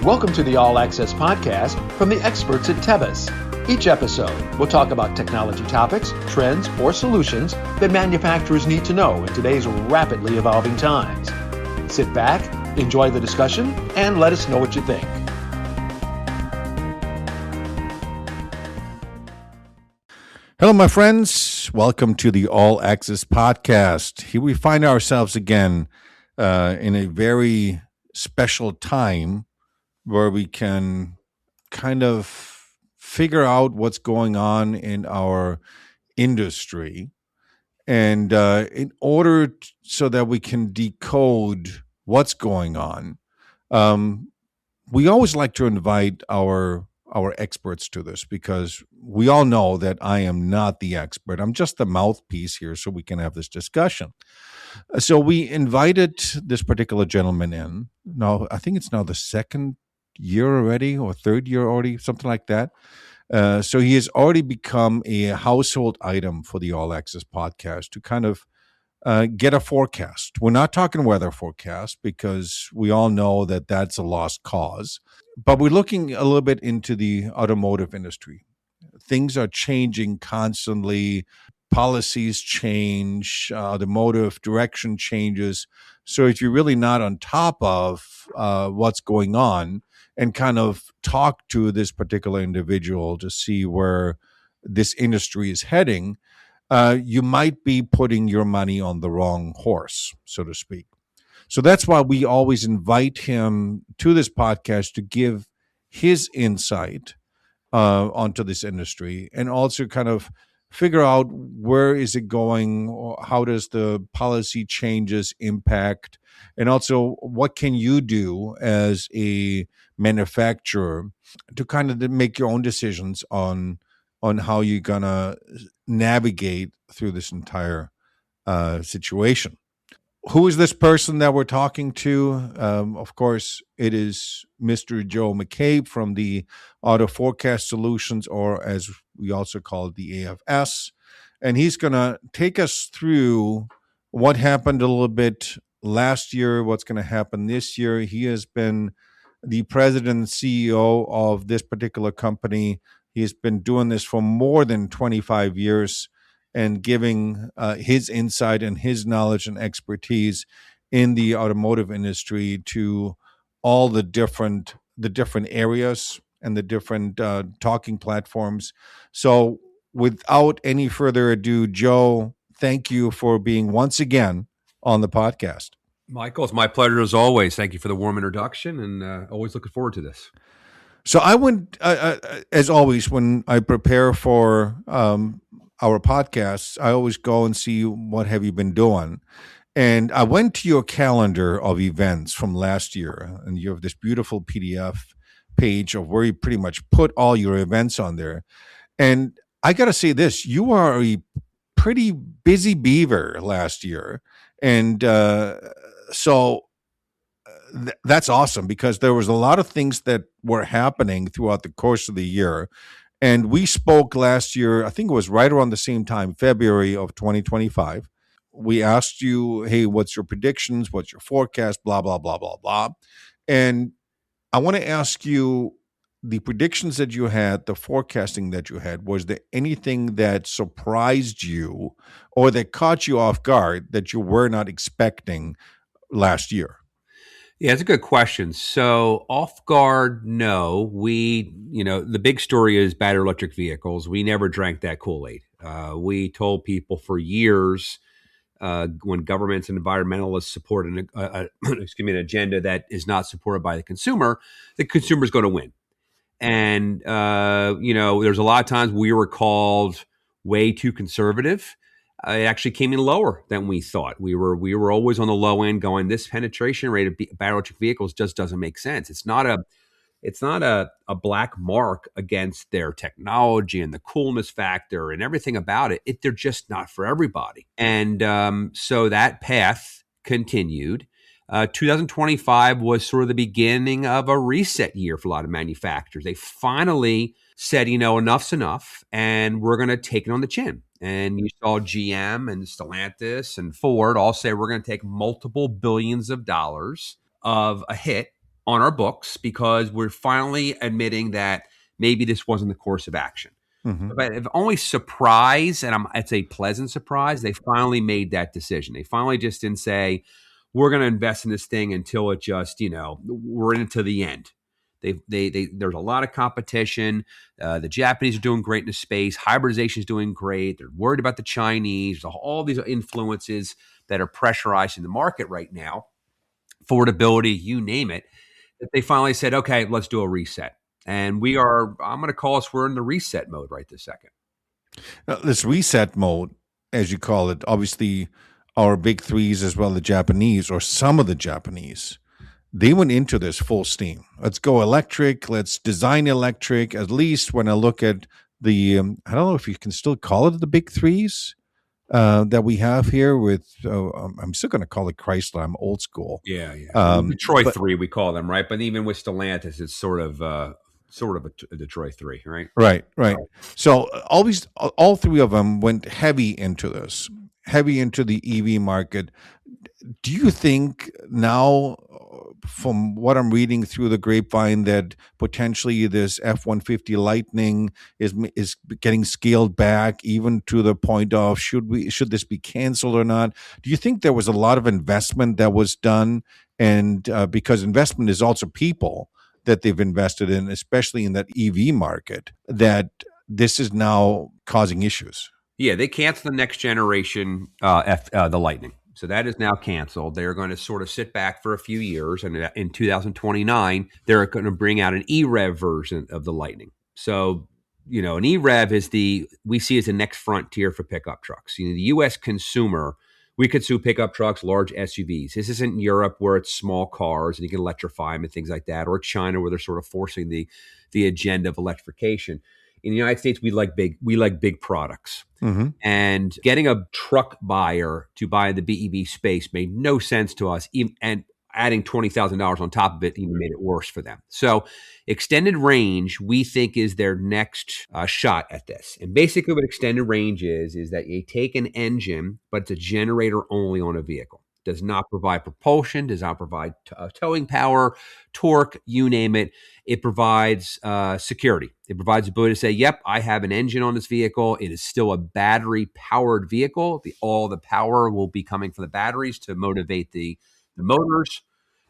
Welcome to the All Access Podcast from the experts at Tevis. Each episode, we'll talk about technology topics, trends, or solutions that manufacturers need to know in today's rapidly evolving times. Sit back, enjoy the discussion, and let us know what you think. Hello, my friends. Welcome to the All Access Podcast. Here we find ourselves again in a very special time where we can kind of figure out what's going on in our industry. And in order so that we can decode what's going on, we always like to invite our experts to this because we all know that I am not the expert. I'm just the mouthpiece here so we can have this discussion. So we invited this particular gentleman in. Now, I think it's now the second year already or third year already, something like that. So he has already become a household item for the All Access Podcast to kind of get a forecast. We're not talking weather forecast because we all know that that's a lost cause. But we're looking a little bit into the automotive industry. Things are changing constantly. Policies change, automotive direction changes. So if you're really not on top of what's going on and kind of talk to this particular individual to see where this industry is heading, you might be putting your money on the wrong horse, so to speak. So that's why we always invite him to this podcast to give his insight onto this industry and also kind of figure out where is it going, or how does the policy changes impact, and also what can you do as a manufacturer to kind of make your own decisions on how you're gonna navigate through this entire situation. Who is this person that we're talking to? Of course, it is Mr. Joe McCabe from the Auto Forecast Solutions, or as we also call it, the AFS. And he's going to take us through what happened a little bit last year, what's going to happen this year. He has been the president and CEO of this particular company. He's been doing this for more than 25 years and giving his insight and his knowledge and expertise in the automotive industry to all the different areas and the different talking platforms. So without any further ado, Joe, thank you for being once again on the podcast. Michael, it's my pleasure as always. Thank you for the warm introduction, and always looking forward to this. So I went, as always, when I prepare for our podcasts, I always go and see what have you been doing. And I went to your calendar of events from last year, and you have this beautiful PDF page of where you pretty much put all your events on there. And I got to say this, you are a pretty busy beaver last year. And that's awesome because there was a lot of things that were happening throughout the course of the year. And we spoke last year, I think it was right around the same time, February of 2025. We asked you, hey, what's your predictions? What's your forecast? Blah, blah, blah, blah, blah. And I want to ask you, the predictions that you had, the forecasting that you had, was there anything that surprised you or that caught you off guard that you were not expecting last year? Yeah, it's a good question. So off guard, no. The big story is battery electric vehicles. We never drank that Kool-Aid. We told people for years when governments and environmentalists support an agenda that is not supported by the consumer is going to win. And, there's a lot of times we were called way too conservative. It actually came in lower than we thought. We were always on the low end going, this penetration rate of battery electric vehicles just doesn't make sense. It's not a black mark against their technology and the coolness factor and everything about it. They're just not for everybody. And so that path continued. 2025 was sort of the beginning of a reset year for a lot of manufacturers. They finally said, enough's enough, and we're going to take it on the chin. And you saw GM and Stellantis and Ford all say we're going to take multiple billions of dollars of a hit on our books because we're finally admitting that maybe this wasn't the course of action. Mm-hmm. But if only surprise, and it's a pleasant surprise, they finally made that decision. They finally just didn't say, we're going to invest in this thing until it just, we're into the end. There's a lot of competition. The Japanese are doing great in the space. Hybridization is doing great. They're worried about the Chinese. All these influences that are pressurizing the market right now, affordability, you name it, that they finally said, okay, let's do a reset. And I'm going to call us, we're in the reset mode right this second. This reset mode, as you call it, obviously our big threes as well, the Japanese or some of the Japanese, they went into this full steam. Let's go electric. Let's design electric. At least when I look at the, I don't know if you can still call it the big threes that we have here with, I'm still going to call it Chrysler. I'm old school. Yeah. Detroit 3, we call them, right? But even with Stellantis, it's sort of a Detroit 3, right? Right. So all three of them went heavy into the EV market. Do you think now, from what I'm reading through the grapevine, that potentially this F-150 Lightning is getting scaled back, even to the point of should this be canceled or not? Do you think there was a lot of investment that was done, and because investment is also people that they've invested in, especially in that EV market, that this is now causing issues? Yeah, they canceled the next generation, the Lightning. So that is now canceled. They're going to sort of sit back for a few years. And in 2029, they're going to bring out an E-Rev version of the Lightning. So, an E-Rev we see as the next frontier for pickup trucks. The U.S. consumer, we consume pickup trucks, large SUVs. This isn't Europe where it's small cars and you can electrify them and things like that, or China where they're sort of forcing the agenda of electrification. In the United States, we like big products. Mm-hmm. And getting a truck buyer to buy the BEV space made no sense to us, and adding $20,000 on top of it even made it worse for them. So extended range, we think, is their next shot at this. And basically what extended range is that you take an engine, but it's a generator only on a vehicle. Does not provide propulsion, does not provide towing power, torque, you name it. It provides security. It provides the ability to say, yep, I have an engine on this vehicle. It is still a battery-powered vehicle. All the power will be coming from the batteries to motivate the motors,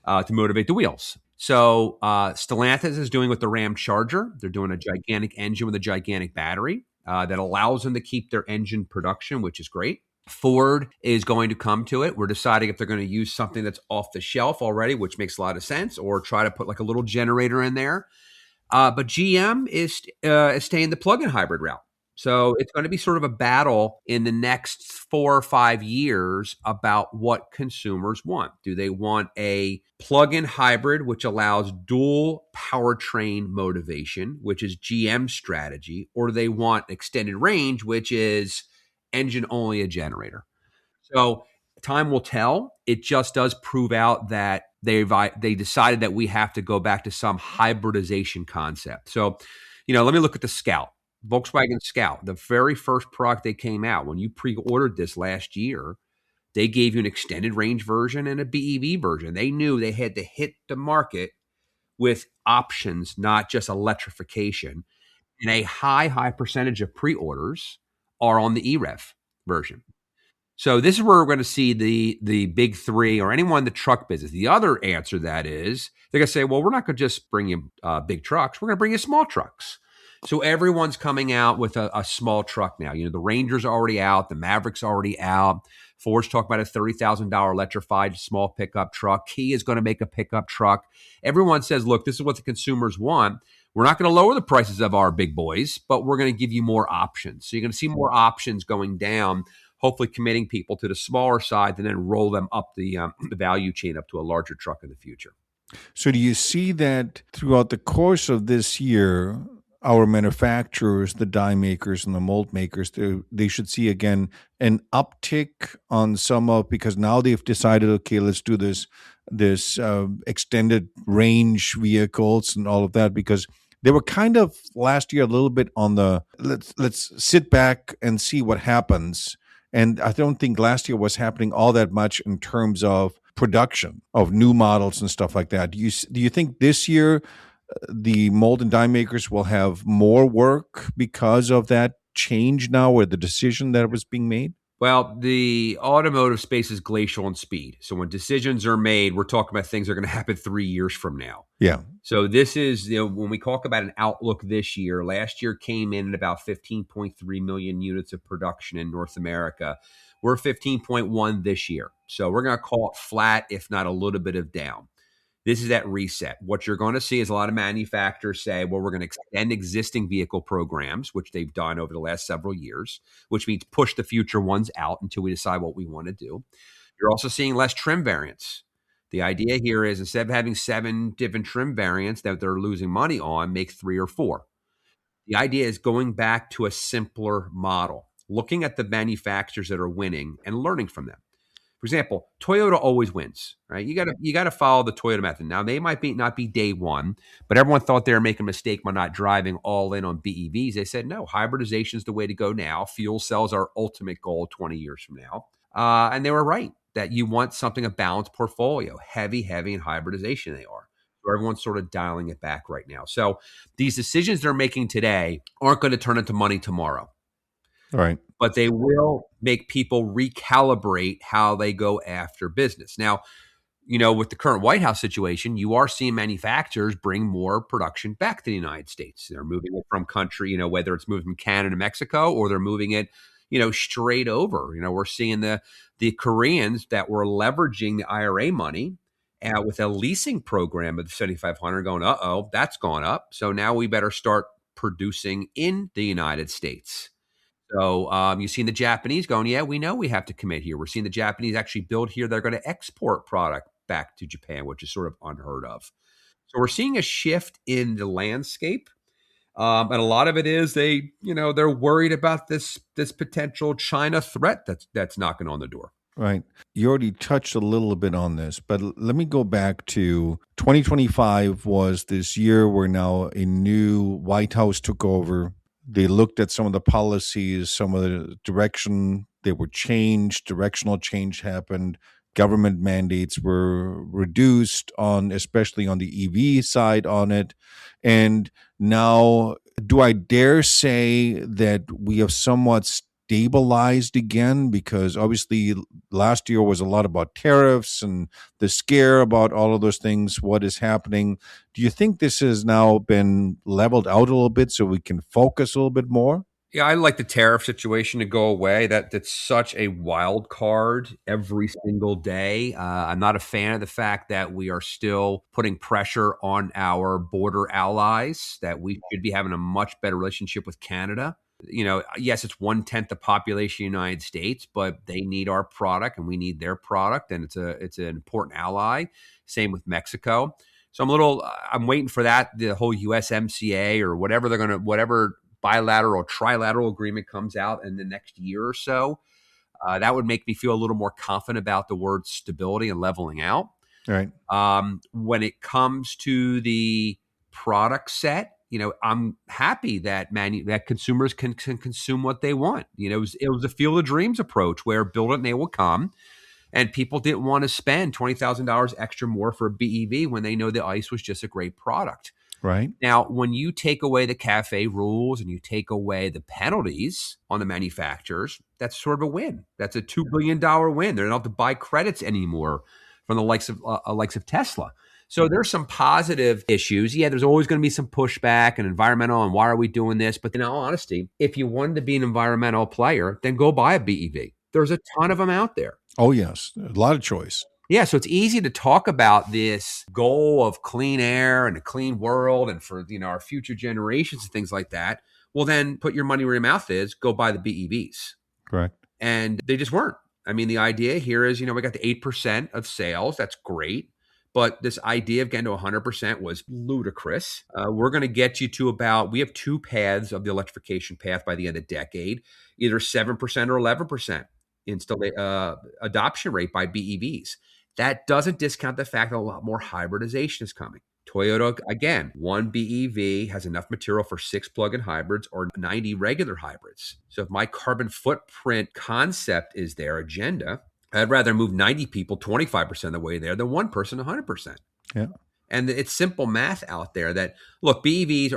to motivate the wheels. So Stellantis is doing with the Ram Charger. They're doing a gigantic engine with a gigantic battery that allows them to keep their engine production, which is great. Ford is going to come to it. We're deciding if they're going to use something that's off the shelf already, which makes a lot of sense, or try to put like a little generator in there. But GM is staying the plug-in hybrid route. So it's going to be sort of a battle in the next 4 or 5 years about what consumers want. Do they want a plug-in hybrid, which allows dual powertrain motivation, which is GM's strategy, or do they want extended range, which is engine only, a generator? So time will tell. It just does prove out that they decided that we have to go back to some hybridization concept. So, let me look at the Scout, Volkswagen Scout, the very first product they came out. When you pre-ordered this last year, they gave you an extended range version and a BEV version. They knew they had to hit the market with options, not just electrification. And a high percentage of pre-orders are on the E-Rev version. So this is where we're going to see the big three, or anyone in the truck business. The other answer to that is they're going to say, well, we're not going to just bring you big trucks. We're going to bring you small trucks. So everyone's coming out with a small truck now. The Ranger's already out. The Maverick's already out. Ford's talking about a $30,000 electrified small pickup truck. Kia is going to make a pickup truck. Everyone says, look, this is what the consumers want. We're not going to lower the prices of our big boys, but we're going to give you more options. So you're going to see more options going down, hopefully committing people to the smaller side and then roll them up the value chain up to a larger truck in the future. So do you see that throughout the course of this year, our manufacturers, the die makers and the mold makers, they should see again an uptick on some of, because now they've decided, okay, let's do this extended range vehicles and all of that, because they were kind of last year a little bit on the let's sit back and see what happens. And I don't think last year was happening all that much in terms of production of new models and stuff like that. Do you think this year the mold and die makers will have more work because of that change now, or the decision that was being made? Well, the automotive space is glacial in speed. So when decisions are made, we're talking about things that are going to happen 3 years from now. Yeah. So this is, when we talk about an outlook this year, last year came in at about 15.3 million units of production in North America. We're 15.1 this year. So we're going to call it flat, if not a little bit of down. This is that reset. What you're going to see is a lot of manufacturers say, well, we're going to extend existing vehicle programs, which they've done over the last several years, which means push the future ones out until we decide what we want to do. You're also seeing less trim variants. The idea here is instead of having 7 different trim variants that they're losing money on, make 3 or 4. The idea is going back to a simpler model, looking at the manufacturers that are winning and learning from them. For example, Toyota always wins, right? You got to follow the Toyota method. Now they might not be day one, but everyone thought they were making a mistake by not driving all in on BEVs. They said no, hybridization is the way to go now. Fuel cells are ultimate goal 20 years from now, and they were right that you want something a balanced portfolio, heavy in hybridization. They are. So everyone's sort of dialing it back right now. So these decisions they're making today aren't going to turn into money tomorrow. Right. But they will make people recalibrate how they go after business. Now, with the current White House situation, you are seeing manufacturers bring more production back to the United States. They're moving it from country, whether it's moving from Canada to Mexico or they're moving it, straight over. We're seeing the Koreans that were leveraging the IRA money with a leasing program of the 7,500 going, uh-oh, that's gone up. So now we better start producing in the United States. So you've seen the Japanese going, yeah, we know we have to commit here. We're seeing the Japanese actually build here. They're going to export product back to Japan, which is sort of unheard of. So we're seeing a shift in the landscape. And a lot of it is they're worried about this potential China threat that's knocking on the door. Right. You already touched a little bit on this, but let me go back to 2025 was this year where now a new White House took over. They looked at some of the policies, some of the direction they were changed, directional change happened. Government mandates were reduced especially on the EV side on it. And now, do I dare say that we have somewhat stabilized again? Because obviously last year was a lot about tariffs and the scare about all of those things, what is happening. Do you think this has now been leveled out a little bit so we can focus a little bit more? Yeah, I like the tariff situation to go away. That's such a wild card every single day. I'm not a fan of the fact that we are still putting pressure on our border allies, that we should be having a much better relationship with Canada. Yes, it's 1/10 the population of the United States, but they need our product and we need their product, and it's an important ally. Same with Mexico. So I'm waiting for the whole USMCA or whatever bilateral or trilateral agreement comes out in the next year or so. That would make me feel a little more confident about the word stability and leveling out. Right. When it comes to the product set, I'm happy that that consumers can consume what they want. It was a field of dreams approach where build it and they will come. And people didn't want to spend $20,000 extra more for a BEV when they know the ICE was just a great product. Right. Now, when you take away the CAFE rules and you take away the penalties on the manufacturers, that's sort of a win. That's a $2 billion win. They don't have to buy credits anymore from the likes of Tesla. So there's some positive issues. Yeah, there's always going to be some pushback and environmental and why are we doing this? But in all honesty, if you wanted to be an environmental player, then go buy a BEV. There's a ton of them out there. Oh, yes. A lot of choice. Yeah, so it's easy to talk about this goal of clean air and a clean world and for our future generations and things like that. Well, then put your money where your mouth is, go buy the BEVs. Correct. And they just weren't. I mean, the idea here is, we got the 8% of sales. That's great. But this idea of getting to 100% was ludicrous. We're going to get you to we have 2 paths of the electrification path by the end of the decade, either 7% or 11% adoption rate by BEVs. That doesn't discount the fact that a lot more hybridization is coming. Toyota, again, 1 BEV has enough material for 6 plug-in hybrids or 90 regular hybrids. So if my carbon footprint concept is their agenda, I'd rather move 90 people 25% of the way there than one person 100%. Yeah. And it's simple math out there that, look, BEVs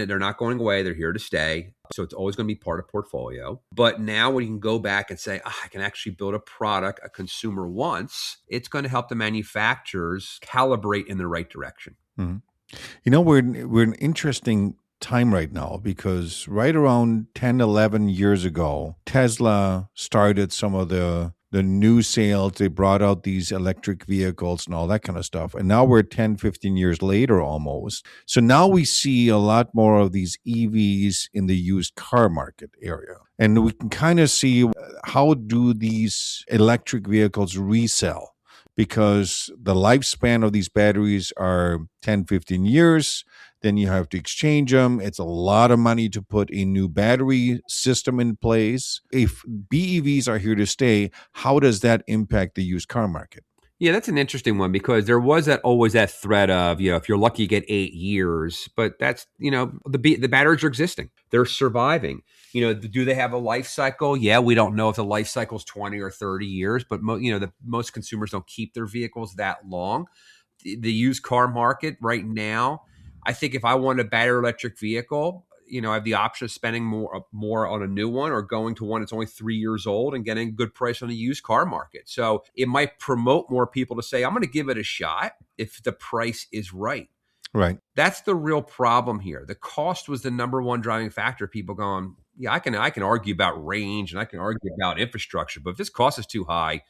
they're not going away. They're here to stay. So it's always going to be part of portfolio. But now when you can go back and say, I can actually build a product a consumer wants, it's going to help the manufacturers calibrate in the right direction. Mhm. We're in an interesting time right now because right around 10, 11 years ago, Tesla started some of the new sales. They brought out these electric vehicles and all that kind of stuff. And now we're 10, 15 years later almost. So now we see a lot more of these EVs in the used car market area. And we can kind of see how do these electric vehicles resell, because the lifespan of these batteries are 10, 15 years. Then you have to exchange them. It's a lot of money to put a new battery system in place. If BEVs are here to stay, how does that impact the used car market? Yeah, that's an interesting one because there was always that threat of, if you're lucky, you get 8 years, but that's, the batteries are existing. They're surviving. Do they have a life cycle? Yeah, we don't know if the life cycle is 20 or 30 years, but most consumers don't keep their vehicles that long. The used car market right now, I think if I want a battery electric vehicle, I have the option of spending more on a new one or going to one that's only 3 years old and getting a good price on the used car market. So it might promote more people to say, I'm going to give it a shot if the price is right. Right. That's the real problem here. The cost was the number one driving factor. People going, yeah, I can argue about range and I can argue about infrastructure, but if this cost is too high,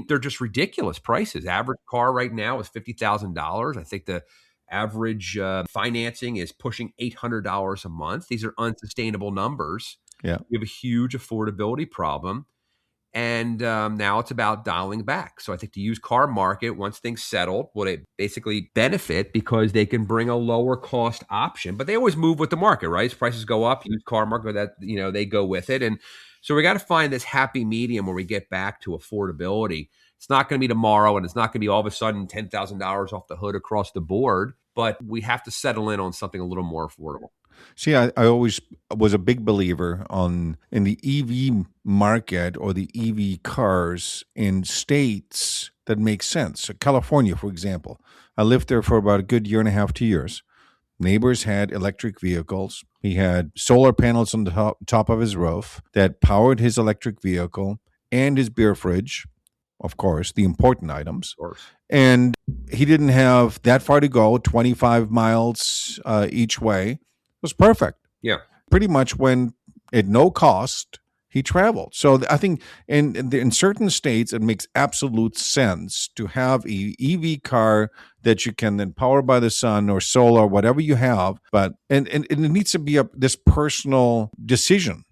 they're just ridiculous prices. Average car right now is $50,000. I think the average financing is pushing $800 a month. These are unsustainable numbers. Yeah. We have a huge affordability problem. And now it's about dialing back. So I think the used car market, once things settled, will basically benefit because they can bring a lower cost option. But they always move with the market, right? As prices go up, used car market, they go with it. And so we got to find this happy medium where we get back to affordability. It's not going to be tomorrow, and it's not going to be all of a sudden $10,000 off the hood across the board, but we have to settle in on something a little more affordable. See, I always was a big believer in the EV market or the EV cars in states that make sense. So California, for example, I lived there for about a good year and a half, 2 years. Neighbors had electric vehicles. He had solar panels on the top of his roof that powered his electric vehicle and his beer fridge, of course, the important items. Of course. And he didn't have that far to go, 25 miles each way. It was perfect. Yeah. Pretty much when at no cost he traveled. So I think in certain states, it makes absolute sense to have a EV car that you can then power by the sun or solar, whatever you have. But and it needs to be this personal decision.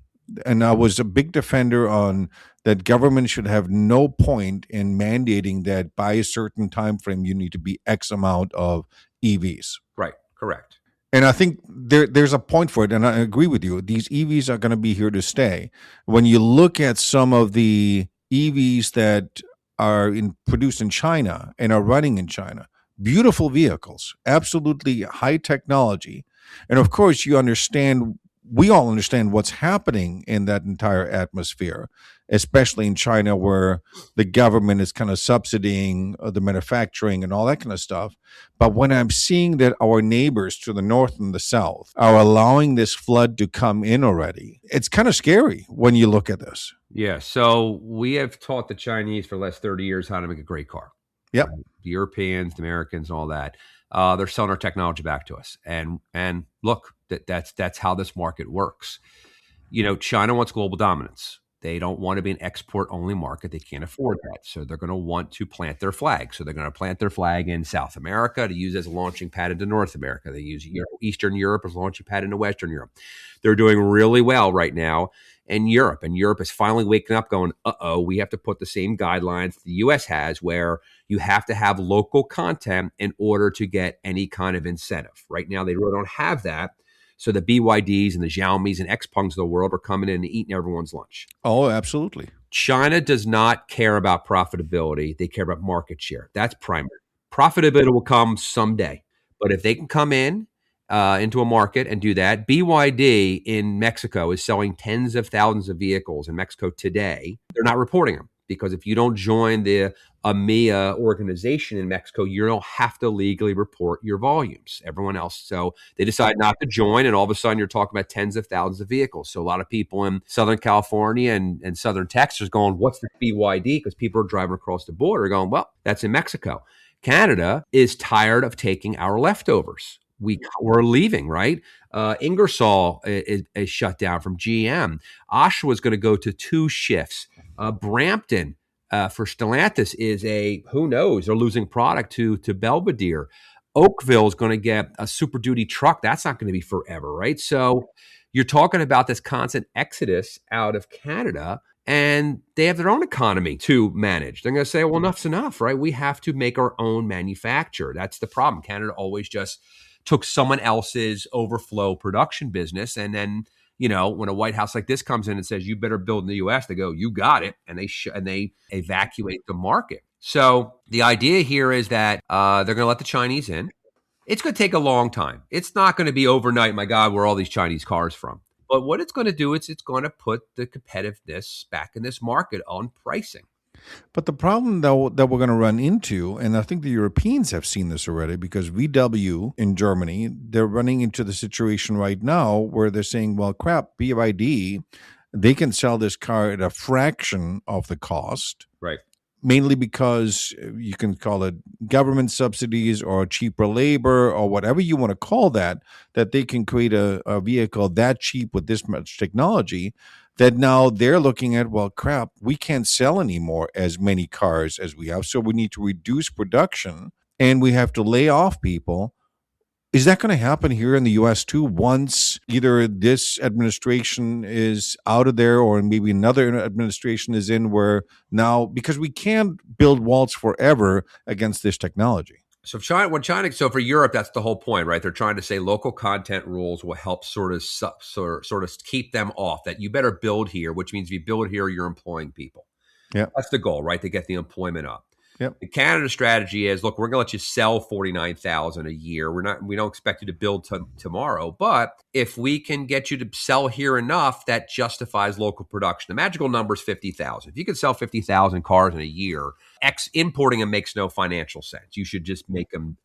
And I was a big defender on that government should have no point in mandating that by a certain time frame you need to be X amount of EVs. Right. Correct. And I think there's a point for it, and I agree with you. These EVs are going to be here to stay. When you look at some of the EVs that are produced in China and are running in China, beautiful vehicles, absolutely high technology. And of course, we all understand what's happening in that entire atmosphere, especially in China, where the government is kind of subsidizing the manufacturing and all that kind of stuff. But when I'm seeing that our neighbors to the north and the south are allowing this flood to come in already, it's kind of scary when you look at this. Yeah. So we have taught the Chinese for the last 30 years how to make a great car. Yep. The Europeans, the Americans, and all that. They're selling our technology back to us. And look, that's how this market works. China wants global dominance. They don't want to be an export-only market. They can't afford that. So they're going to want to plant their flag. So they're going to plant their flag in South America to use as a launching pad into North America. They use Eastern Europe as a launching pad into Western Europe. They're doing really well right now in Europe. And Europe is finally waking up going, we have to put the same guidelines the U.S. has where you have to have local content in order to get any kind of incentive. Right now, they really don't have that. So the BYDs and the Xiaomis and Xpengs of the world are coming in and eating everyone's lunch. Oh, absolutely. China does not care about profitability. They care about market share. That's primary. Profitability will come someday. But if they can come in into a market and do that, BYD in Mexico is selling tens of thousands of vehicles in Mexico today. They're not reporting them because if you don't join the EMEA organization in Mexico, you don't have to legally report your volumes. Everyone else. So they decide not to join, and all of a sudden you're talking about tens of thousands of vehicles. So a lot of people in Southern California and Southern Texas are going, what's the BYD? Because people are driving across the border going, well, that's in Mexico. Canada is tired of taking our leftovers. We're leaving, right? Ingersoll is shut down from GM. Oshawa is going to go to 2 shifts. Brampton for Stellantis is who knows? They're losing product to Belvedere. Oakville is going to get a Super Duty truck. That's not going to be forever, right? So you're talking about this constant exodus out of Canada, and they have their own economy to manage. They're going to say, well, enough's enough, right? We have to make our own manufacture. That's the problem. Canada always just took someone else's overflow production business. And then, when a White House like this comes in and says, you better build in the U.S., they go, you got it. And they evacuate the market. So the idea here is that they're going to let the Chinese in. It's going to take a long time. It's not going to be overnight, my God, where are all these Chinese cars from? But what it's going to do is it's going to put the competitiveness back in this market on pricing. But the problem, though, that we're going to run into, and I think the Europeans have seen this already, because VW in Germany, they're running into the situation right now where they're saying, well, crap, BYD, they can sell this car at a fraction of the cost. Right. Mainly because you can call it government subsidies or cheaper labor or whatever you want to call that they can create a vehicle that cheap with this much technology that now they're looking at, well, crap, we can't sell anymore as many cars as we have. So we need to reduce production and we have to lay off people. Is that going to happen here in the U.S. too once either this administration is out of there or maybe another administration is in, where now, because we can't build walls forever against this technology? So so for Europe, that's the whole point, right? They're trying to say local content rules will help sort of keep them off, that you better build here, which means if you build here, you're employing people. Yeah. That's the goal, right? To get the employment up. Yep. The Canada strategy is, look, we're going to let you sell 49,000 a year. We don't expect you to build tomorrow, but if we can get you to sell here enough, that justifies local production. The magical number is 50,000. If you can sell 50,000 cars in a year, importing them makes no financial sense. You should just make them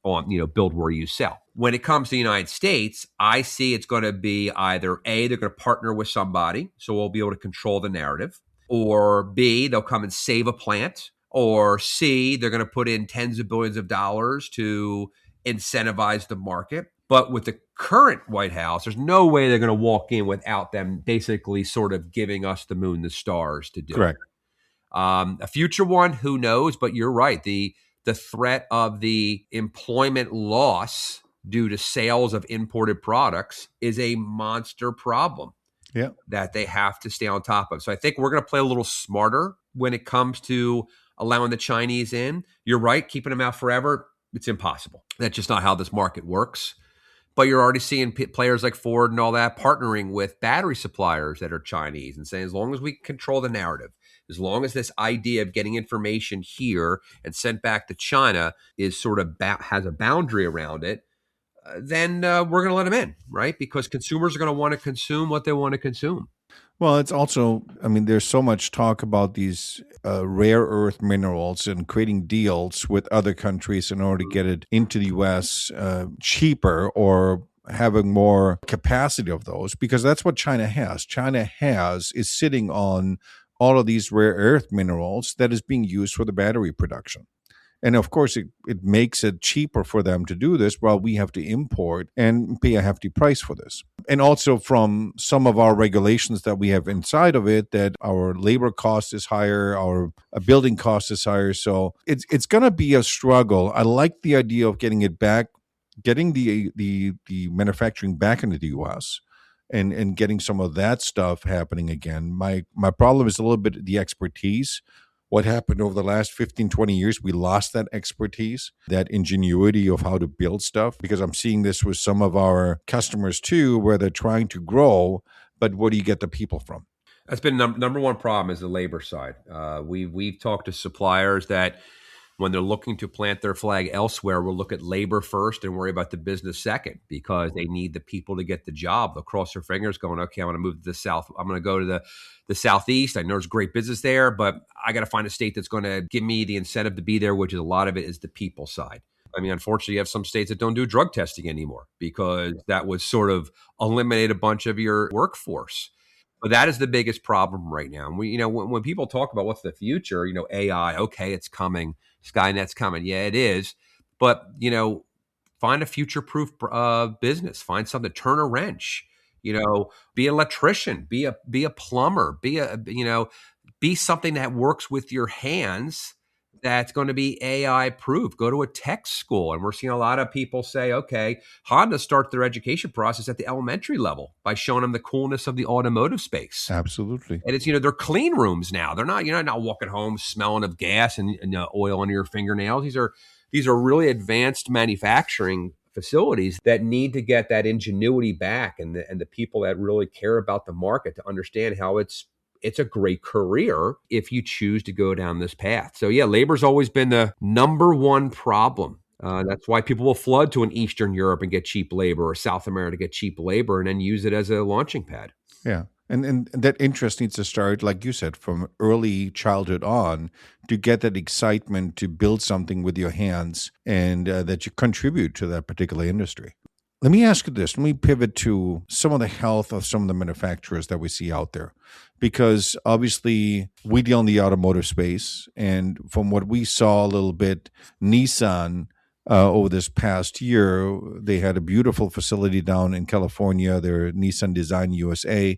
build where you sell. When it comes to the United States, I see it's going to be either A, they're going to partner with somebody, so we'll be able to control the narrative, or B, they'll come and save a plant, or C, they're going to put in tens of billions of dollars to incentivize the market. But with the current White House, there's no way they're going to walk in without them basically sort of giving us the moon, the stars to do. Correct. A future one, who knows? But you're right. The threat of the employment loss due to sales of imported products is a monster problem. Yeah. That they have to stay on top of. So I think we're going to play a little smarter when it comes to allowing the Chinese in. You're right, keeping them out forever, it's impossible. That's just not how this market works. But you're already seeing players like Ford and all that partnering with battery suppliers that are Chinese and saying, as long as we control the narrative, as long as this idea of getting information here and sent back to China is sort of has a boundary around it, then we're going to let them in, right? Because consumers are going to want to consume what they want to consume. Well, it's also, there's so much talk about these rare earth minerals and creating deals with other countries in order to get it into the U.S. Cheaper, or having more capacity of those, because that's what China has. Is sitting on all of these rare earth minerals that is being used for the battery production. And of course, it makes it cheaper for them to do this, while we have to import and pay a hefty price for this. And also from some of our regulations that we have inside of it, that our labor cost is higher, our building cost is higher. So it's going to be a struggle. I like the idea of getting it back, getting the manufacturing back into the U.S. and getting some of that stuff happening again. My problem is a little bit the expertise. What happened over the last 15, 20 years, we lost that expertise, that ingenuity of how to build stuff, because I'm seeing this with some of our customers too, where they're trying to grow, but where do you get the people from? That's been number one problem, is the labor side. We've talked to suppliers that when they're looking to plant their flag elsewhere, will look at labor first and worry about the business second, because they need the people to get the job. They'll cross their fingers going, okay, I'm going to move to the South. I'm going to go to the Southeast. I know there's great business there, but I got to find a state that's going to give me the incentive to be there, which is a lot of it is the people side. I mean, unfortunately, you have some states that don't do drug testing anymore because that would sort of eliminate a bunch of your workforce. But that is the biggest problem right now. And when people talk about what's the future, AI, okay, it's coming, Skynet's coming. Yeah, it is. But, find a future-proof business. Find something, turn a wrench, be an electrician, be a plumber, be something that works with your hands that's going to be AI proof. Go to a tech school. And we're seeing a lot of people say, okay, Honda start their education process at the elementary level by showing them the coolness of the automotive space. Absolutely. And it's, they're clean rooms now. They're not, you're not walking home smelling of gas and oil under your fingernails. These are really advanced manufacturing facilities that need to get that ingenuity back, and the people that really care about the market to understand how it's a great career if you choose to go down this path. So yeah, labor's always been the number one problem. That's why people will flood to an Eastern Europe and get cheap labor, or South America to get cheap labor, and then use it as a launching pad. Yeah. And that interest needs to start, like you said, from early childhood on, to get that excitement to build something with your hands, and that you contribute to that particular industry. Let me ask you this. Let me pivot to some of the health of some of the manufacturers that we see out there, because obviously we deal in the automotive space. And from what we saw a little bit, Nissan, over this past year, they had a beautiful facility down in California, their Nissan Design USA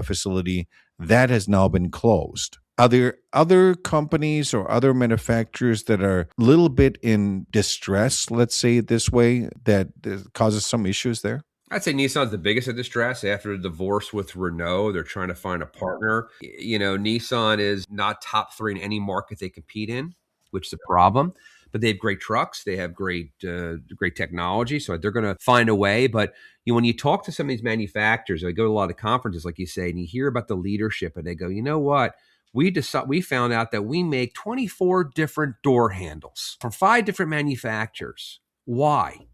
facility, that has now been closed. Are there other companies or other manufacturers that are a little bit in distress, let's say it this way, that causes some issues there? I'd say Nissan's the biggest of distress after the divorce with Renault. They're trying to find a partner. Nissan is not top three in any market they compete in, which is a problem. But they have great trucks. They have great technology. So they're going to find a way. But when you talk to some of these manufacturers, I go to a lot of conferences, like you say, and you hear about the leadership, and they go, you know what? We found out that we make 24 different door handles from 5 different manufacturers. Why?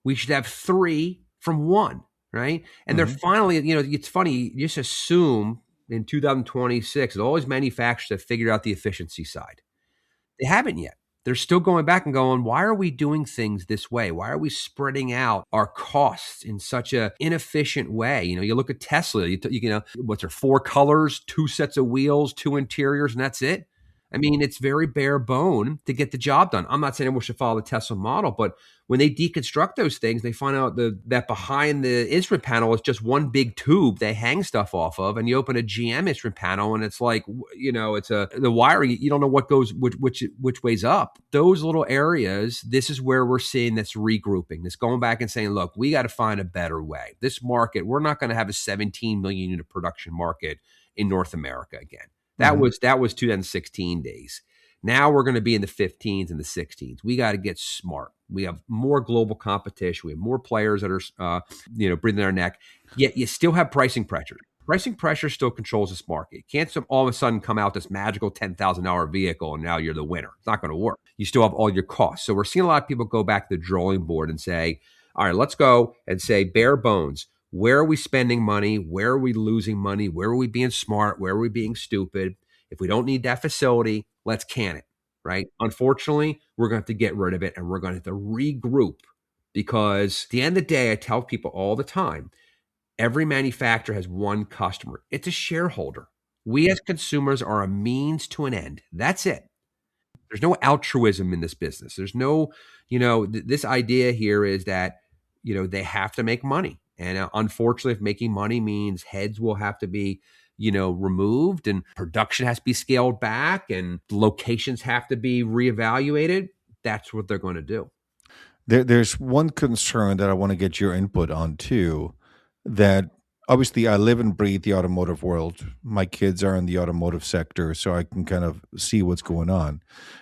We should have 3 from 1, right? And they're finally, it's funny, you just assume in 2026 that all these manufacturers have figured out the efficiency side. They haven't yet. They're still going back and going, why are we doing things this way? Why are we spreading out our costs in such a inefficient way? You look at Tesla, what's there, 4 colors, 2 sets of wheels, 2 interiors, and that's it. I mean, it's very bare bone to get the job done. I'm not saying we should follow the Tesla model, but when they deconstruct those things, they find out that behind the instrument panel is just one big tube they hang stuff off of. And you open a GM instrument panel, and it's like, it's the wiring. You don't know what goes which way's up. Those little areas, this is where we're seeing this regrouping, this going back and saying, look, we got to find a better way. This market, we're not going to have a 17 million unit production market in North America again. That was 2016 days. Now we're going to be in the 15s and the 16s. We got to get smart. We have more global competition. We have more players that are, breathing their neck. Yet you still have pricing pressure. Pricing pressure still controls this market. You can't all of a sudden come out this magical $10,000 vehicle and now you're the winner. It's not going to work. You still have all your costs. So we're seeing a lot of people go back to the drawing board and say, all right, let's go and say bare bones. Where are we spending money? Where are we losing money? Where are we being smart? Where are we being stupid? If we don't need that facility, let's can it, right? Unfortunately, we're going to have to get rid of it, and we're going to have to regroup, because at the end of the day, I tell people all the time, every manufacturer has one customer. It's a shareholder. We as consumers are a means to an end. That's it. There's no altruism in this business. There's no, this idea here is that, they have to make money. And unfortunately, if making money means heads will have to be, removed, and production has to be scaled back, and locations have to be reevaluated, that's what they're going to do. There's one concern that I want to get your input on too, that obviously I live and breathe the automotive world. My kids are in the automotive sector, so I can kind of see what's going on.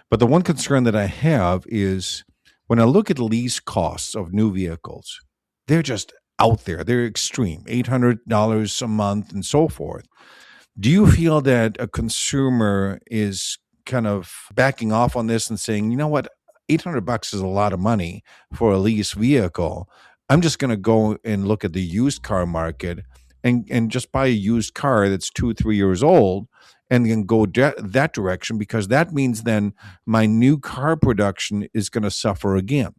But the one concern that I have is when I look at lease costs of new vehicles, they're just out there. They're extreme, $800 a month and so forth. Do you feel that a consumer is kind of backing off on this and saying, you know what, $800 is a lot of money for a lease vehicle. I'm just going to go and look at the used car market and just buy a used car that's 2-3 years old and then go that direction, because that means then my new car production is going to suffer again.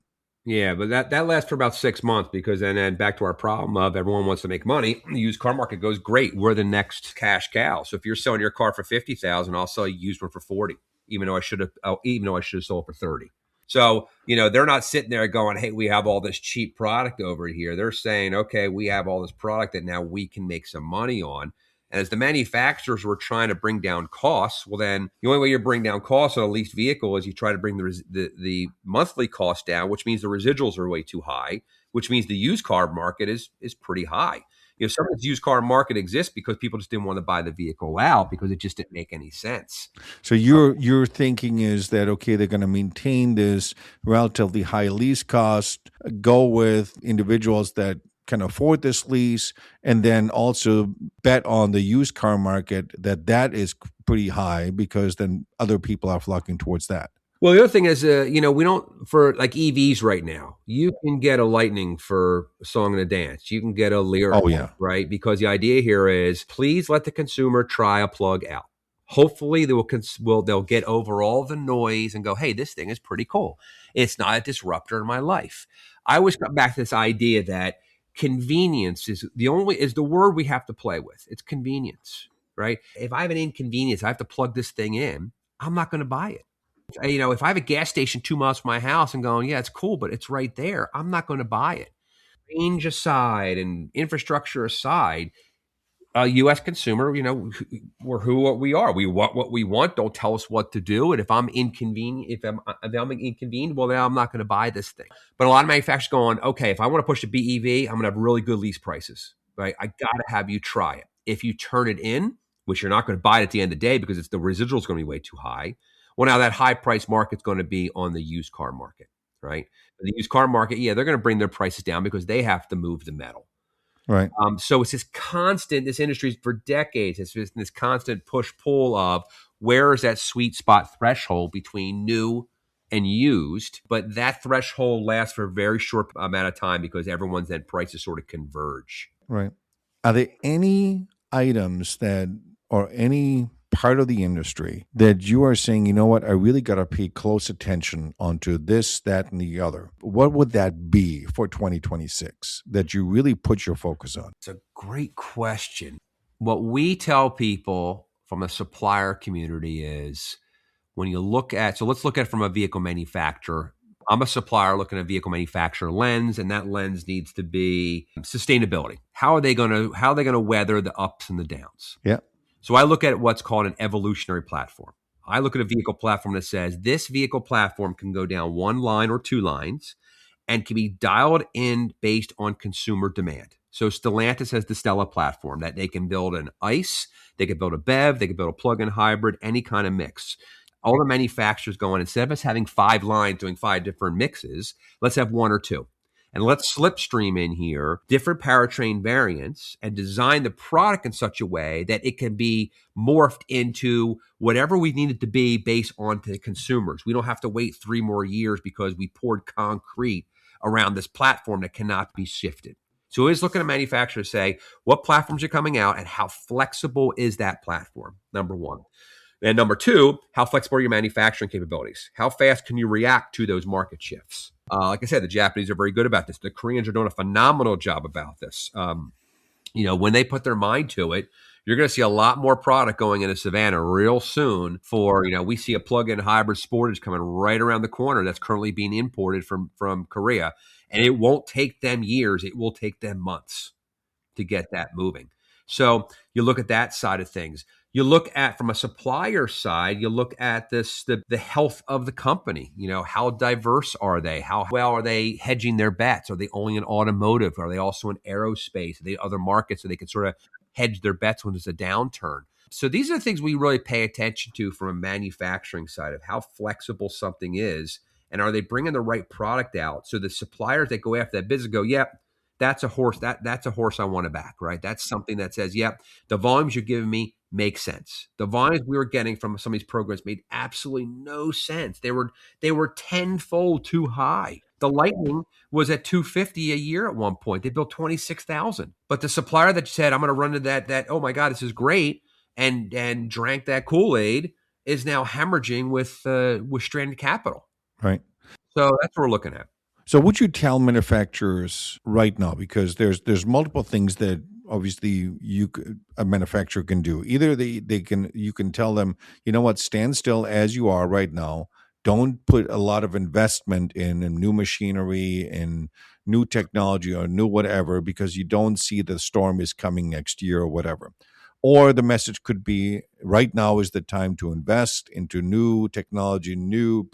Yeah, but that lasts for about 6 months, because then back to our problem of everyone wants to make money. The used car market goes great. We're the next cash cow. So if you're selling your car for 50,000, I'll sell you used one for 40, even though I should have sold for 30. So, they're not sitting there going, hey, we have all this cheap product over here. They're saying, okay, we have all this product that now we can make some money on. And as the manufacturers were trying to bring down costs, well, then the only way you bring down costs on a leased vehicle is you try to bring the monthly cost down, which means the residuals are way too high, which means the used car market is pretty high. Some of this used car market exists because people just didn't want to buy the vehicle out because it just didn't make any sense. So your thinking is that, okay, they're going to maintain this relatively high lease cost, go with individuals that can afford this lease, and then also bet on the used car market that is pretty high, because then other people are flocking towards that. Well, the other thing is, we don't, for like EVs right now, you can get a Lightning for a song and a dance. You can get a Lyric, right? Because the idea here is, please let the consumer try a plug out. Hopefully they'll get over all the noise and go, hey, this thing is pretty cool. It's not a disruptor in my life. I always come back to this idea that convenience is the word we have to play with. It's convenience, right? If I have an inconvenience, I have to plug this thing in, I'm not going to buy it. If I have a gas station 2 miles from my house and going, yeah, it's cool, but it's right there, I'm not going to buy it. Range aside and infrastructure aside, a U.S. consumer, we're who we are. We want what we want. Don't tell us what to do. And if I'm inconvenient, if I'm inconvenient, well, then I'm not going to buy this thing. But a lot of manufacturers going, okay, if I want to push a BEV, I'm going to have really good lease prices, right? I got to have you try it. If you turn it in, which you're not going to buy it at the end of the day because the residual is going to be way too high. Well, now that high price market's going to be on the used car market, right? The used car market, yeah, they're going to bring their prices down because they have to move the metal. Right. So it's this industry for decades, it's been this constant push-pull of where is that sweet spot threshold between new and used, but that threshold lasts for a very short amount of time because everyone's then prices sort of converge. Right. Are there any items or any part of the industry that you are saying, you know what, I really got to pay close attention onto this, that, and the other? What would that be for 2026 that you really put your focus on? It's a great question. What we tell people from a supplier community is, when you look at, so let's look at it from a vehicle manufacturer. I'm a supplier looking at a vehicle manufacturer lens, and that lens needs to be sustainability. How are they going to weather the ups and the downs? Yeah. So I look at what's called an evolutionary platform. I look at a vehicle platform that says this vehicle platform can go down one line or two lines and can be dialed in based on consumer demand. So Stellantis has the Stella platform that they can build an ICE, they can build a BEV, they can build a plug-in hybrid, any kind of mix. All the manufacturers go on, instead of us having 5 lines doing 5 different mixes, let's have 1 or 2. And let's slipstream in here different powertrain variants and design the product in such a way that it can be morphed into whatever we need it to be based on the consumers. We don't have to wait 3 more years because we poured concrete around this platform that cannot be shifted. So always look at a manufacturer, say, what platforms are coming out and how flexible is that platform, number one. And number two, how flexible are your manufacturing capabilities? How fast can you react to those market shifts? Like I said, the Japanese are very good about this. The Koreans are doing a phenomenal job about this. When they put their mind to it, you're going to see a lot more product going into Savannah real soon for, we see a plug-in hybrid Sportage coming right around the corner that's currently being imported from Korea. And it won't take them years. It will take them months to get that moving. So you look at that side of things. You look at, from a supplier side, you look at the health of the company. How diverse are they? How well are they hedging their bets? Are they only in automotive? Are they also in aerospace? Are they other markets so they can sort of hedge their bets when there's a downturn? So these are the things we really pay attention to from a manufacturing side, of how flexible something is, and are they bringing the right product out? So the suppliers that go after that business go, yep, that's a horse. That's a horse I want to back, right? That's something that says, yep, the volumes you're giving me make sense. The volumes we were getting from some of these programs made absolutely no sense. They were tenfold too high. The Lightning was at 250 a year at one point. They built 26,000. But the supplier that said, I'm going to run to that, oh my God, this is great, and drank that Kool-Aid is now hemorrhaging with stranded capital. Right. So that's what we're looking at. So would you tell manufacturers right now, because there's multiple things that obviously a manufacturer can do. Either you can tell them, you know what, stand still as you are right now. Don't put a lot of investment in new machinery and new technology or new whatever, because you don't see the storm is coming next year or whatever. Or the message could be, right now is the time to invest into new technology, new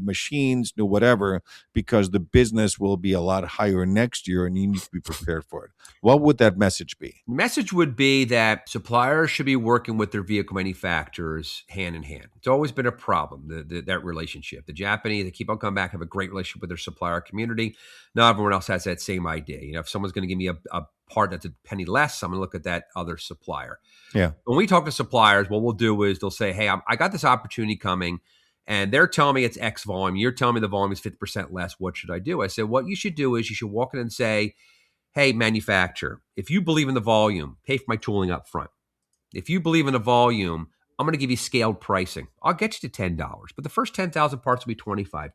machines, new whatever, because the business will be a lot higher next year and you need to be prepared for it. What would that message be? The message would be that suppliers should be working with their vehicle manufacturers hand in hand. It's always been a problem, that relationship. The Japanese, they keep on coming back, have a great relationship with their supplier community. Not everyone else has that same idea. If someone's going to give me a part that's a penny less, I'm going to look at that other supplier. Yeah. When we talk to suppliers, what we'll do is they'll say, hey, I got this opportunity coming, and they're telling me it's X volume. You're telling me the volume is 50% less. What should I do? I said, what you should do is you should walk in and say, hey, manufacturer, if you believe in the volume, pay for my tooling up front. If you believe in the volume, I'm going to give you scaled pricing. I'll get you to $10, but the first 10,000 parts will be $25.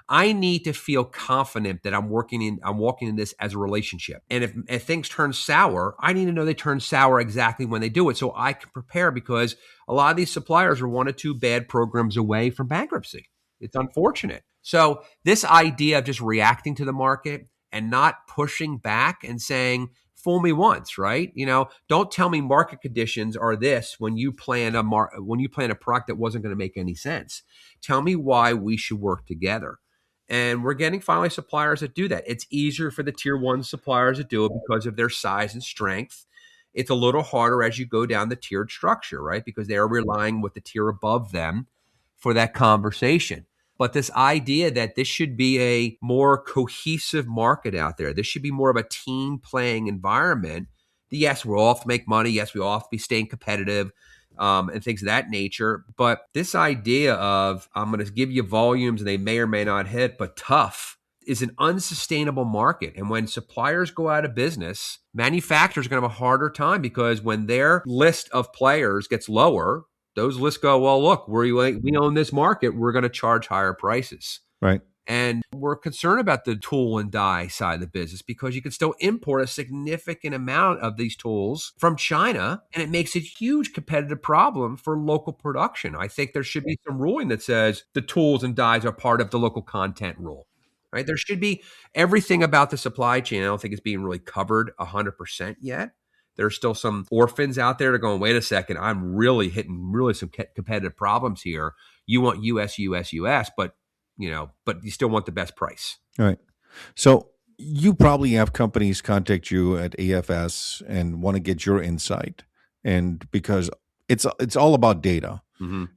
I need to feel confident that I'm walking in this as a relationship. And if things turn sour, I need to know they turn sour exactly when they do it, so I can prepare, because a lot of these suppliers are 1 or 2 bad programs away from bankruptcy. It's unfortunate. So this idea of just reacting to the market and not pushing back and saying, fool me once, right? Don't tell me market conditions are this when you plan a product that wasn't going to make any sense. Tell me why we should work together. And we're getting finally suppliers that do that. It's easier for the tier 1 suppliers to do it because of their size and strength. It's a little harder as you go down the tiered structure, right? Because they're relying with the tier above them for that conversation. But this idea that this should be a more cohesive market out there, this should be more of a team playing environment. Yes, we'll all have to make money. Yes, we all have to be staying competitive and things of that nature. But this idea of I'm going to give you volumes and they may or may not hit, but tough, is an unsustainable market. And when suppliers go out of business, manufacturers are going to have a harder time, because when their list of players gets lower, those lists go, well, look, we own this market. We're going to charge higher prices. Right. And we're concerned about the tool and die side of the business, because you can still import a significant amount of these tools from China, and it makes a huge competitive problem for local production. I think there should be some ruling that says the tools and dies are part of the local content rule. Right? There should be everything about the supply chain. I don't think it's being really covered 100% yet. There's still some orphans out there that are going, wait a second, I'm really hitting some competitive problems here. You want US, but you still want the best price. All right. So you probably have companies contact you at AFS and want to get your insight, and because it's all about data,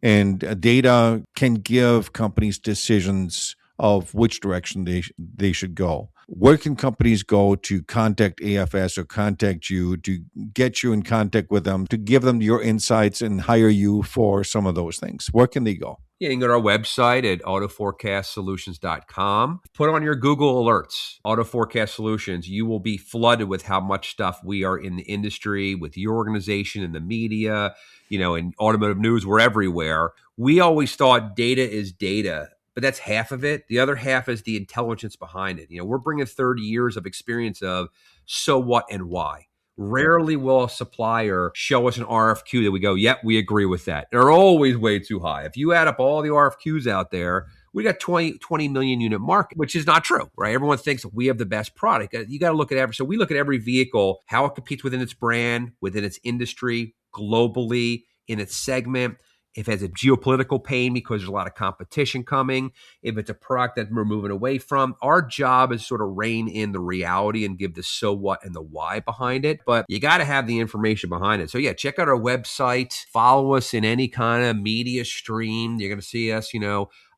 and data can give companies decisions of which direction they should go. Where can companies go to contact AFS or contact you to get you in contact with them, to give them your insights and hire you for some of those things? Where can they go? Yeah, you can go to our website at autoforecastsolutions.com. Put on your Google alerts, Auto Forecast Solutions. You will be flooded with how much stuff we are in the industry, with your organization, in the media, in automotive news. We're everywhere. We always thought data is data, but that's half of it. The other half is the intelligence behind it. We're bringing 30 years of experience of so what and why. Rarely will a supplier show us an RFQ that we go, yep, we agree with that. They're always way too high. If you add up all the RFQs out there, we got 20 million unit market, which is not true, right? Everyone thinks we have the best product. You got to look at so we look at every vehicle, how it competes within its brand, within its industry, globally, in its segment. If it has a geopolitical pain because there's a lot of competition coming, if it's a product that we're moving away from, our job is sort of rein in the reality and give the so what and the why behind it. But you got to have the information behind it. So yeah, check out our website, follow us in any kind of media stream. You're going to see us,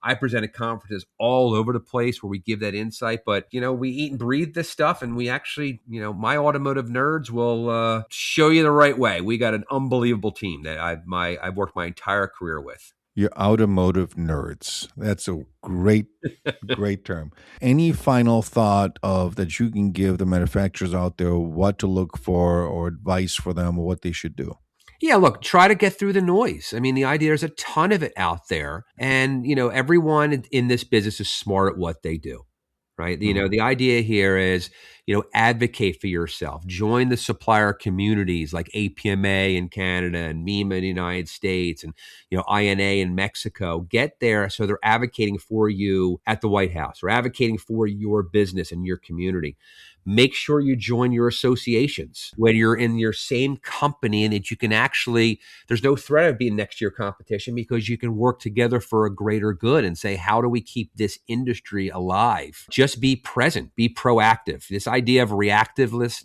I present at conferences all over the place where we give that insight. But, we eat and breathe this stuff, and we actually, my automotive nerds will show you the right way. We got an unbelievable team that I've worked my entire career with. Your automotive nerds. That's a great term. Any final thought of that you can give the manufacturers out there what to look for or advice for them or what they should do? Yeah, look, try to get through the noise. I mean, the idea, there's a ton of it out there. And, everyone in this business is smart at what they do, right? The idea here is, advocate for yourself. Join the supplier communities like APMA in Canada and MEMA in the United States and, INA in Mexico. Get there so they're advocating for you at the White House or advocating for your business and your community. Make sure you join your associations when you're in your same company and that you can there's no threat of being next to your competition because you can work together for a greater good and say, how do we keep this industry alive? Just be present, be proactive. This idea of reactiveness,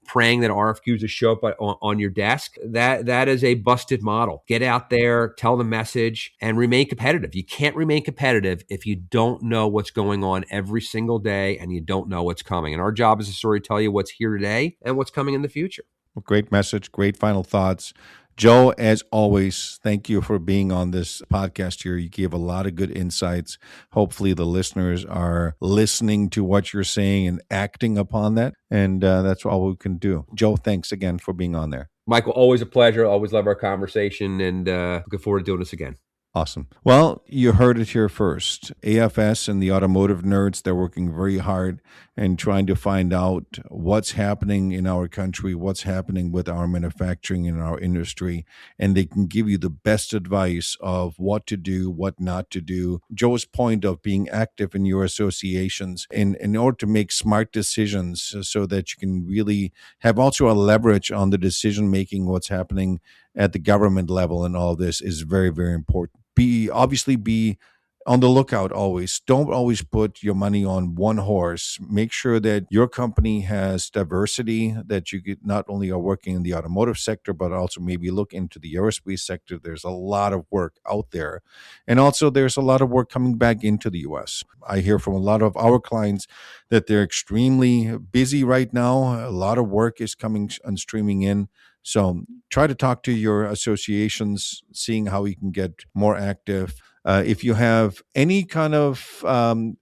praying that RFQs will show up on your desk, that is a busted model. Get out there, tell the message, and remain competitive. You can't remain competitive if you don't know what's going on every single day and you don't know what's coming. And our job is to tell you what's here today and what's coming in the future. Great message, great final thoughts. Joe, as always, thank you for being on this podcast here. You gave a lot of good insights. Hopefully the listeners are listening to what you're saying and acting upon that. And that's all we can do. Joe, thanks again for being on there. Michael, always a pleasure. Always love our conversation and looking forward to doing this again. Awesome. Well, you heard it here first. AFS and the automotive nerds, they're working very hard and trying to find out what's happening in our country, what's happening with our manufacturing in our industry, and they can give you the best advice of what to do, what not to do. Joe's point of being active in your associations in order to make smart decisions so that you can really have also a leverage on the decision-making, what's happening at the government level and all this is very, very important. Be on the lookout always. Don't always put your money on one horse. Make sure that your company has diversity, that you not only are working in the automotive sector, but also maybe look into the aerospace sector. There's a lot of work out there. And also there's a lot of work coming back into the U.S. I hear from a lot of our clients that they're extremely busy right now. A lot of work is coming and streaming in. So try to talk to your associations, seeing how you can get more active. If you have any kind of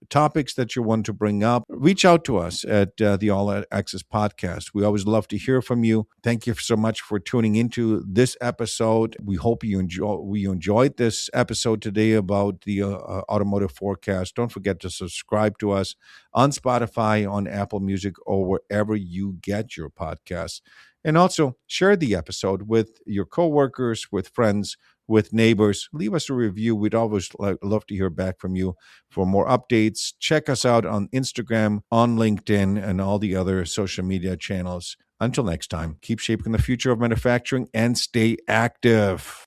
topics that you want to bring up, reach out to us at the All Access Podcast. We always love to hear from you. Thank you so much for tuning into this episode. We hope you enjoyed this episode today about the automotive forecast. Don't forget to subscribe to us on Spotify, on Apple Music, or wherever you get your podcasts. And also share the episode with your coworkers, with friends, with neighbors. Leave us a review. We'd always love to hear back from you. For more updates, check us out on Instagram, on LinkedIn, and all the other social media channels. Until next time, keep shaping the future of manufacturing and stay active.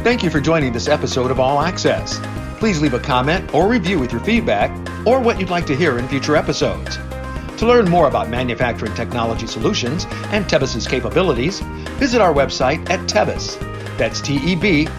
Thank you for joining this episode of All Access. Please leave a comment or review with your feedback or what you'd like to hear in future episodes. To learn more about manufacturing technology solutions and Tebis's capabilities, visit our website at Tebis. That's TEBIS.com.